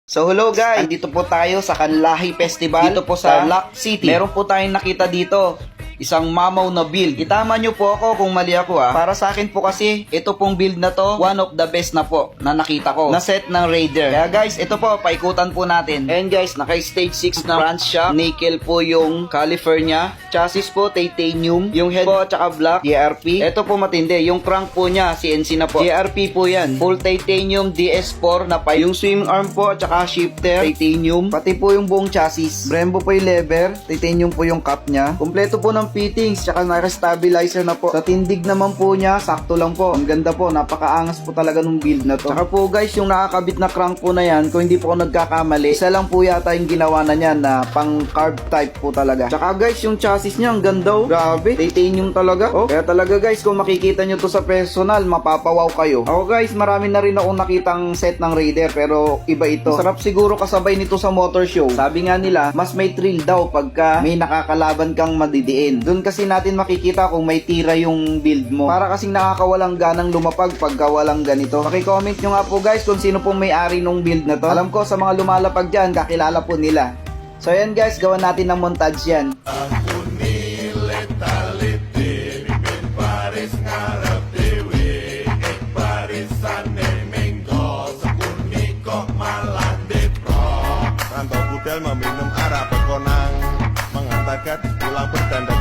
So hello guys, andito po tayo sa Kanlahi Festival dito po sa Tarlac City. Meron po tayong nakita dito, isang mamaw na build. Itama nyo po ako kung mali ako Para sa akin po kasi, ito pong build na to, one of the best na po na nakita ko. Na set ng Raider. Kaya guys, ito po, paikutan po natin. And guys, naka stage 6 na front shock. Nickel po yung caliper niya. Chassis po, titanium. Yung head po, tsaka black, JRP. Ito po matindi. Yung crank po niya, CNC na po. JRP po yan. Full titanium DS4 na pa. Yung swing arm po, tsaka shifter, titanium. Pati po yung buong chassis. Brembo po yung lever. Titanium po yung cap niya. Kompleto po ng fittings, tsaka naka-stabilizer na po. Sa tindig naman po niya, sakto lang po. Ang ganda po, napakaangas po talaga nung build na to. Tsaka po guys, yung nakakabit na crank po na yan, kung hindi po ako nagkakamali, isa lang po yata yung ginawa na niyan na pang carb type po talaga. Tsaka guys, yung chassis niya, ang ganda Grabe, titanium talaga. Kaya talaga guys, kung makikita nyo to sa personal, mapapawaw kayo. Ako guys, marami na rin ako nakitang set ng Raider, pero iba ito. Sarap siguro kasabay nito sa motor show. Sabi nga nila, mas may thrill daw pagka may nakakalaban kang madidiin. Doon kasi natin makikita kung may tira yung build mo. Para kasing nakakawalang ganang lumapag pagka walang ganito. Paki-comment nyo nga po guys kung sino pong may-ari nung build na to. Alam ko sa mga lumalapag dyan, kakilala po nila. So yan guys, gawan natin ng montage yan. Minum arap ko ng mga tagat pulang bertanda